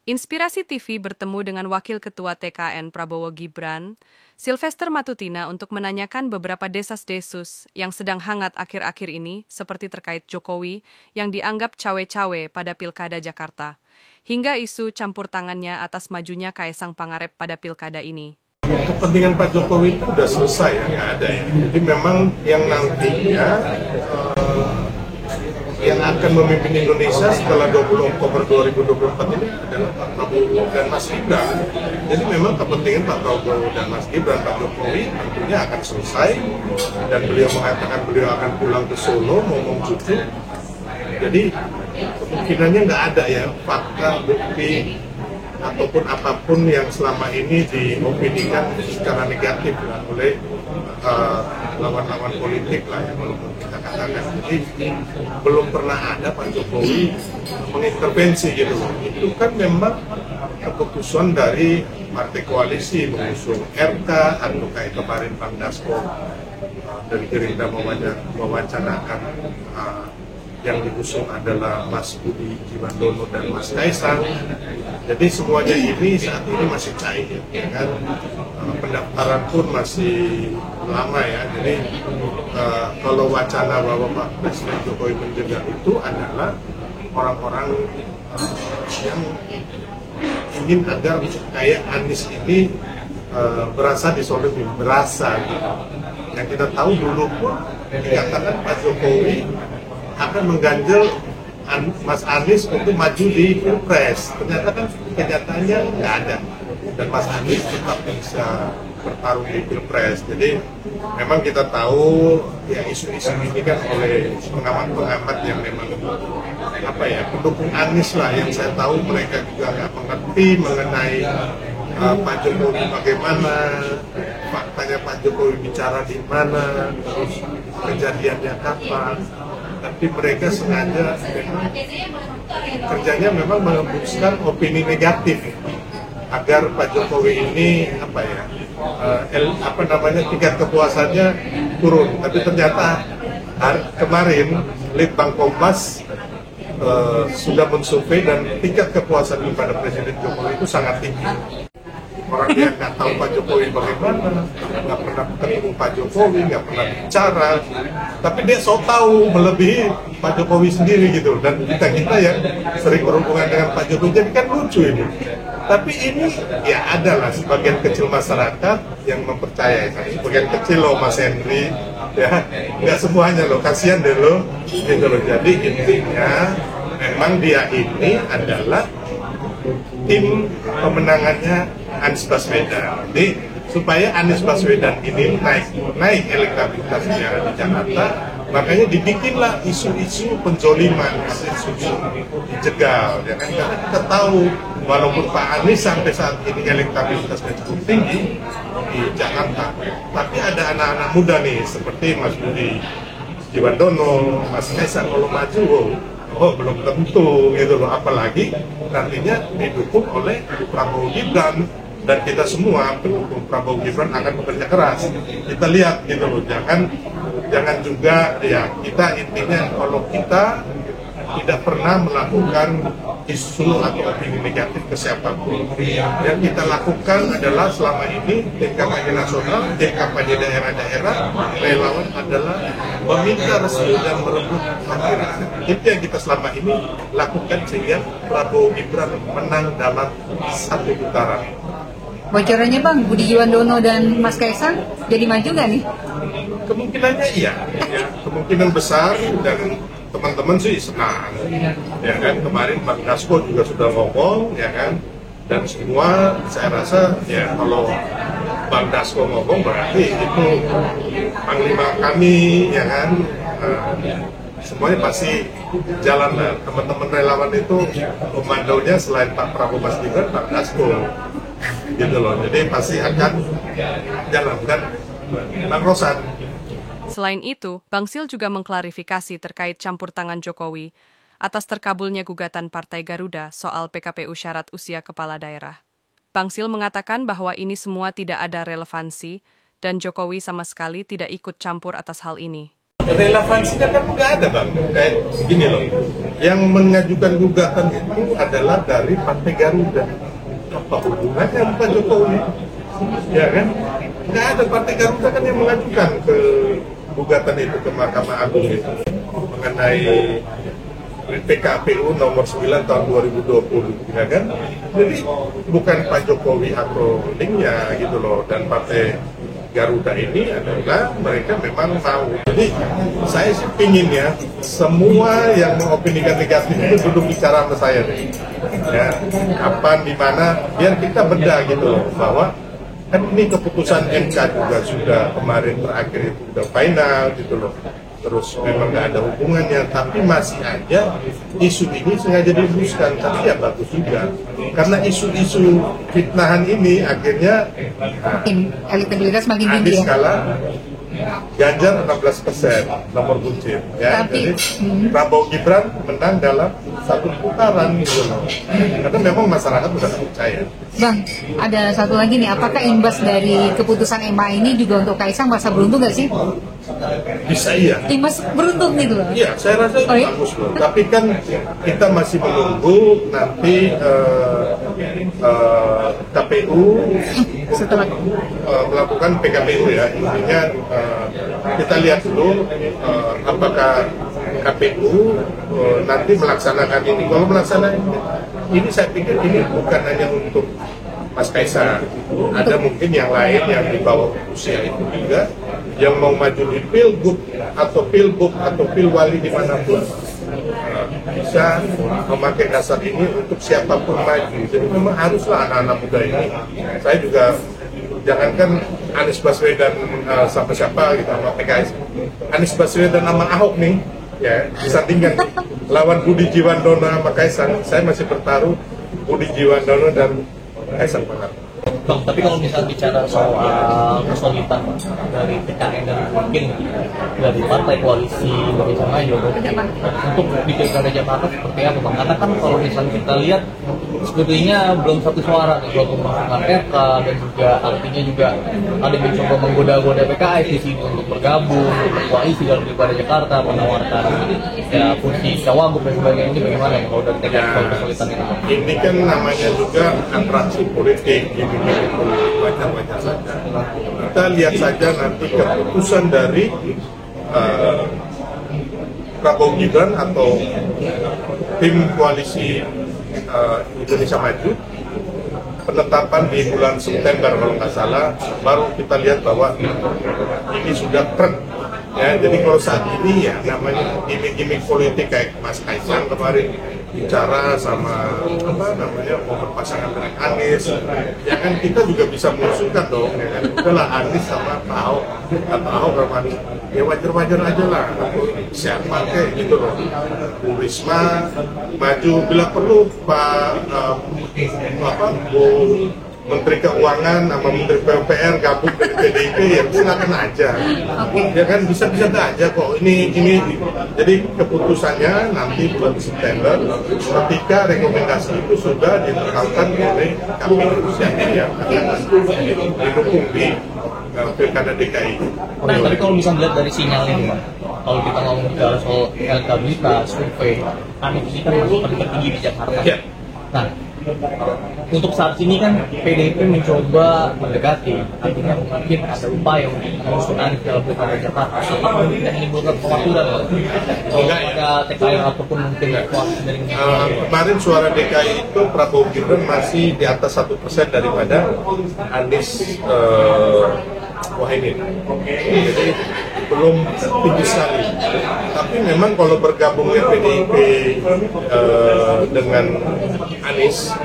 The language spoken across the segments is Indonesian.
Inspirasi TV bertemu dengan Wakil Ketua TKN Prabowo Gibran, Sylvester Matutina untuk menanyakan beberapa desas-desus yang sedang hangat akhir-akhir ini seperti terkait Jokowi yang dianggap cawe-cawe pada Pilkada Jakarta, hingga isu campur tangannya atas majunya Kaesang Pangarep pada Pilkada ini. Kepentingan Pak Jokowi itu sudah selesai ya, nggak ada ya. Jadi memang yang nantinya yang akan memimpin Indonesia setelah 20 Oktober 2024 ini adalah Pak Prabowo dan Mas Gibran. Jadi memang kepentingan Pak Prabowo dan Mas Gibran, Pak Jokowi tentunya akan selesai, dan beliau mengatakan beliau akan pulang ke Solo ngomong cucu. Jadi kemungkinannya nggak ada ya fakta, bukti, ataupun apapun yang selama ini diopinikan secara negatif lah oleh lawan-lawan politik lah yang kita katakan. Jadi belum pernah ada Pak Jokowi mengintervensi gitu. Itu kan memang keputusan dari partai koalisi mengusung RK, atau kayak kemarin Bang Dasko dari Gerindra mewacanakan yang diusung adalah Mas Budi Jiwandono dan Mas Kaesang. Jadi semuanya ini saat ini masih cair, ya kan? Pendaftaran pun masih lama ya. Jadi kalau wacana bahwa Pak Presiden Jokowi menjegal itu adalah orang-orang yang ingin agar kayak Anies ini berasa disolimi, berasa gitu. Yang kita tahu dulu pun dikatakan Pak Jokowi akan mengganjel Mas Anies untuk maju di Pilpres. Ternyata kan kenyataannya nggak ada, dan Mas Anies tetap bisa bertarung di Pilpres. Jadi memang kita tahu ya isu-isu ini kan oleh pengamat-pengamat yang memang pendukung Anies lah, yang saya tahu mereka juga nggak mengerti mengenai Pak Jokowi bagaimana, faktanya Pak Jokowi bicara di mana, terus kejadiannya kapan. Tapi mereka sengaja kerjanya memang mengembuskan opini negatif agar Pak Jokowi ini tingkat kepuasannya turun. Tapi ternyata kemarin Litbang Kompas sudah mensurvei dan tingkat kepuasan kepada Presiden Jokowi itu sangat tinggi. Orang yang nggak tahu Pak Jokowi bagaimana, nggak pernah ketemu Pak Jokowi, nggak pernah bicara, tapi dia so tahu melebihi Pak Jokowi sendiri gitu. Dan kita yang sering berhubungan dengan Pak Jokowi, jadi kan lucu ini. Tapi ini ya adalah sebagian kecil masyarakat yang mempercayai, sebagian kecil loh Mas Henry, ya nggak semuanya loh, kasihan deh loh, gitu loh. Jadi intinya memang dia ini adalah tim pemenangannya Anies Baswedan. Jadi supaya Anies Baswedan ini naik elektabilitasnya di Jakarta, makanya dibikinlah isu-isu penzoliman, isu-isu dijegal, ya kan? Karena kita tahu walaupun Pak Anies sampai saat ini elektabilitasnya cukup tinggi di Jakarta, tapi ada anak-anak muda nih seperti Mas Budi Jiwandono, Mas Kaesang kalau maju, belum tentu gitu loh, apalagi nantinya didukung oleh Prabowo Gibran, dan kita semua pendukung Prabowo Gibran akan bekerja keras. Kita lihat gitu loh, jangan juga ya, kita intinya kalau kita tidak pernah melakukan isu atau opini negatif ke siapapun. Yang kita lakukan adalah selama ini di kampanye nasional, di kampanye daerah-daerah, relawan adalah meminta restu dan merebut hati rakyat. Itu yang kita selama ini lakukan sehingga Prabowo Gibran menang dalam satu putaran. Bocorannya Bang, Budi Jiwandono dan Mas Kaesang jadi maju nggak nih? Kemungkinannya iya, ya, kemungkinan besar, dan teman-teman sih senang, ya kan. Kemarin Bang Dasko juga sudah ngomong, ya kan, dan semua saya rasa ya kalau Bang Dasko ngomong berarti itu panglima kami, ya kan. Semuanya pasti jalan lah. Teman-teman relawan itu komandonya selain Pak Prabowo Mas Gibran, Bang Dasko, gitu loh. Jadi pasti akan jalan. Dan Bang Rosan. Selain itu, Bang Sil juga mengklarifikasi terkait campur tangan Jokowi atas terkabulnya gugatan Partai Garuda soal PKPU syarat usia kepala daerah. Bang Sil mengatakan bahwa ini semua tidak ada relevansi dan Jokowi sama sekali tidak ikut campur atas hal ini. Relevansinya kan nggak ada Bang, kayak gini loh. Yang mengajukan gugatan itu adalah dari Partai Garuda. Apa hubungannya Pak Jokowi? Ya kan? Nggak ada, Partai Garuda kan yang mengajukan ke gugatan itu ke Mahkamah Agung itu mengenai PKPU nomor 9 tahun 2020, ya kan? Jadi bukan Pak Jokowi atau linknya gitu loh, dan Partai Garuda ini adalah mereka memang mau. Jadi saya sih pingin ya semua yang mengopinikan negatif itu duduk bicara sama saya deh. Ya, kapan, di mana, biar kita bedah gitu loh, bahwa kan ini keputusan MK juga sudah kemarin terakhir itu udah final gitu loh. Terus memang nggak ada hubungannya, tapi masih aja isu ini sengaja dihembuskan. Tapi ya bagus juga, karena isu-isu fitnahan ini akhirnya Makin elektabilitas makin tinggi Anies ya. kalah, Ganjar 16% nomor buncit ya. Tapi, Jadi Prabowo Gibran menang dalam satu putaran gitu loh. Karena memang masyarakat sudah percaya. Bang, ada satu lagi nih, apakah imbas dari keputusan MA ini juga untuk Kaisang merasa beruntung nggak sih? Bisa iya. Imbas beruntung gitu loh. Iya, saya rasa itu Oh, iya? bagus loh. Tapi kan kita masih menunggu nanti KPU Setelah melakukan PKPU ya. Intinya kita lihat dulu apakah KPU nanti melaksanakan ini. Kalau melaksanakan ini, saya pikir ini bukan hanya untuk Mas Kaisang, ada mungkin yang lain yang di bawah usia itu juga yang mau maju di Pilgub atau Pilgub atau Pilwali dimanapun bisa memakai dasar ini untuk siapapun maju. Jadi memang haruslah anak-anak muda ini. Saya juga jangankan Anies Baswedan sama siapa gitu sama PKS, Anies Baswedan sama Ahok nih ya disandingkan nih. Lawan Budi Jiwandono sama Kaisang, saya masih bertaruh Budi Jiwandono dan Kaisang Pangarep. Bang, tapi kalau misalnya bicara soal kesulitan dari TKN dan mungkin dari partai koalisi Indonesia Maju untuk di Pilkada Jakarta seperti apa Bang? Karena kan kalau misalnya kita lihat sebetulnya belum satu suara nih kalau memasukkan RK, dan juga artinya juga ada yang mencoba menggoda-goda PKS di sini untuk bergabung, untuk koalisi dalam Pilkada Jakarta, menawarkan ya kursi cawagup dan sebagainya. Ini bagaimana ya kalau dari TKN soal kesulitan ini? Ini kan namanya juga atraksi politik, gimmick wajar-wajar saja. Kita lihat saja nanti keputusan dari Prabowo Gibran atau tim koalisi Indonesia Maju, penetapan di bulan September kalau nggak salah, baru kita lihat bahwa ini sudah keren. Ya, jadi kalau saat ini ya namanya gimmick politik kayak Mas Kaisang kemarin bicara sama apa namanya mau berpasangan dengan Anies, ya kan kita juga bisa mengusulkan dong, ya kan udahlah Anies sama Pak Ahok atau Ahok sama Anies, ya wajar-wajar aja lah, siapa kayak gitu loh. Bu Risma maju bila perlu, Pak Bu Menteri Keuangan sama Menteri PUPR gabung dari PDIP, ya silakan aja. Ya kan bisa-bisa aja kok. Ini jadi keputusannya nanti bulan September ketika rekomendasi itu sudah ditetapkan oleh KPU yang didukung di Pilkada DKI. Nah, tapi kalau bisa melihat dari sinyal ini, Bang, kalau kita ngomong bicara soal elektabilitas, survei, Anies ini kan masih paling tertinggi di Jakarta. Ya. Nah, untuk saat ini kan PDIP mencoba mendekati, artinya mungkin ada upaya untuk mengusung Anies dalam Pilkada Jakarta. Apakah tidak menimbulkan kekhawatiran kalau ada TKN ataupun mungkin koalisi dari kemarin suara DKI itu Prabowo Gibran masih di atas 1% daripada Anies Mohaimin. Jadi belum tinggi sekali. Tapi memang kalau bergabungnya PDIP dengan Anies,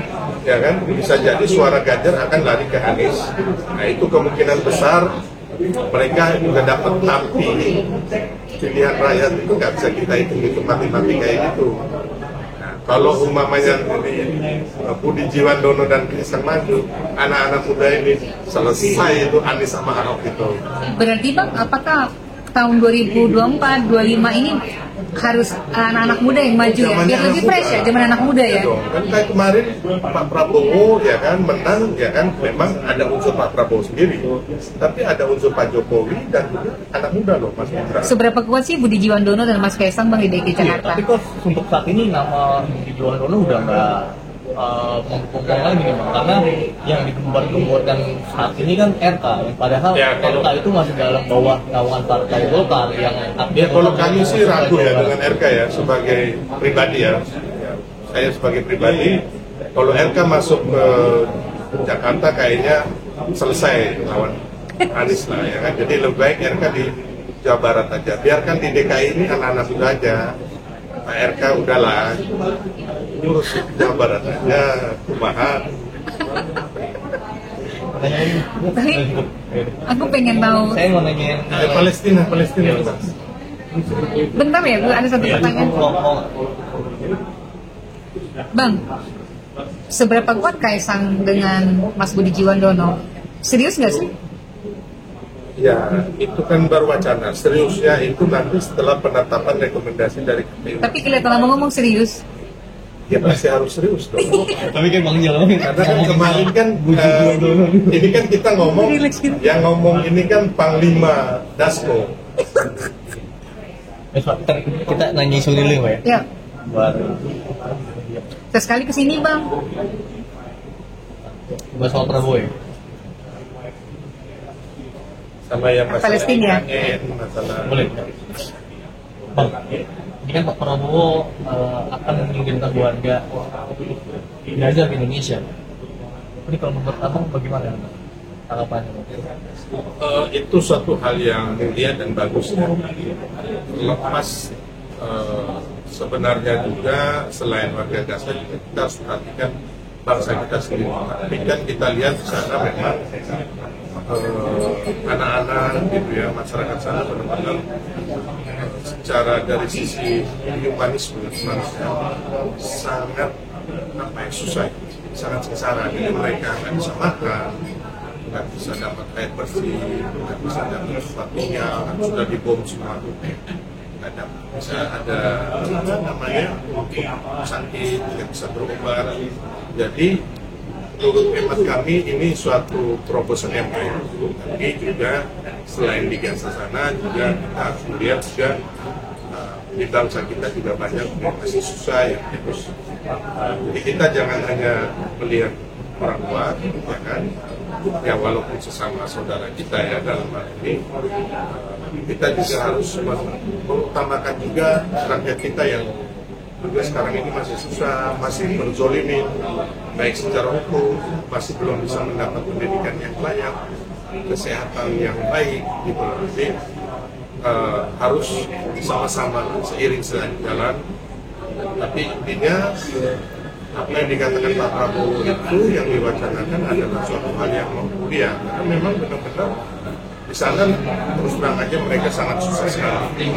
ya kan bisa jadi suara Ganjar akan lari ke Anies. Nah itu kemungkinan besar mereka juga dapat, tapi pilihan rakyat itu nggak bisa kita hitung mati-mati kayak gitu. Kalau umpamanya Budi Jiwandono dan Kaisang maju, anak-anak muda ini selesai itu Anies sama Ahok itu. Berarti Bang, apakah tahun 2024, 25 ini harus anak-anak muda yang maju ya, biar lebih fresh ya, zaman anak muda ya. Dong. Kan kayak kemarin Pak Prabowo ya kan menang ya kan, memang ada unsur Pak Prabowo sendiri, tapi ada unsur Pak Jokowi dan juga anak muda loh Mas Gibran. Seberapa kuat sih Budi Jiwandono dan Mas Kaisang Bang di DKI Jakarta? Tapi kok untuk saat ini nama Budi Jiwandono udah nggak mendukung lagi nih Bang, karena yang digembar-gemborkan saat ini kan RK, yang padahal Ya, RK itu masih dalam bawah naungan Partai Golkar yang Ya kalau kami sih ragu ya dengan RK ya sebagai pribadi ya. Saya sebagai pribadi, kalau RK masuk ke Jakarta kayaknya selesai lawan Anies lah ya kan. Jadi lebih baik RK di Jawa Barat aja. Biarkan di DKI ini anak-anak muda aja. Pak RK udahlah, urus Jawa Barat aja, kumaha. Tapi aku pengen tahu. Saya mau nanya Palestina. Bentar ya, Bu, ada satu pertanyaan. Bang, seberapa kuat Kaisang dengan Mas Budi Jiwandono? Serius nggak sih? Ya, itu kan baru wacana. Seriusnya itu nanti setelah penetapan rekomendasi dari KPU. Tapi kelihatan lama ngomong serius. Ya pasti harus serius dong. tapi kan Bang Jalo Karena kan kemarin kan ini kan kita ngomong, yang ngomong ini kan Panglima Dasko. kita nanya isu dulu Pak ya. Ya, Buat sesekali kesini Bang. soal Prabowo ya. Sama yang masalah Palestina. IKN, masalah Boleh. Bang, ini kan Pak Prabowo akan mengirimkan keluarga belajar di Indonesia. Ini kalau menurut Abang bagaimana tanggapannya? itu suatu hal yang mulia dan bagus ya. Lepas sebenarnya juga selain warga Gaza juga kita harus perhatikan bangsa kita sendiri. Tapi kan kita lihat di sana memang anak-anak gitu ya, masyarakat sana benar-benar secara dari sisi humanisme manusia sangat susah, sangat sengsara. Jadi mereka nggak bisa makan, nggak bisa dapat air bersih, nggak bisa dapat tempat tinggal, sudah dibom semua, nggak bisa ada namanya sakit, nggak bisa berobat. Jadi menurut hemat kami ini suatu terobosan yang baik. Tapi juga selain di Gaza sana juga kita harus melihat juga di bangsa kita juga banyak yang masih susah ya terus. Jadi kita jangan hanya melihat orang luar, ya kan? Ya walaupun sesama saudara kita ya dalam hal ini, kita juga harus mengutamakan juga rakyat kita yang juga sekarang ini masih susah, masih berzolimi, baik secara hukum, masih belum bisa mendapat pendidikan yang layak, kesehatan yang baik, gitu. Jadi harus sama-sama seiring sejalan. Tapi intinya apa yang dikatakan Pak Prabowo itu yang diwacanakan adalah suatu hal yang mulia, karena memang benar-benar di sana terus terang aja mereka sangat susah sekali.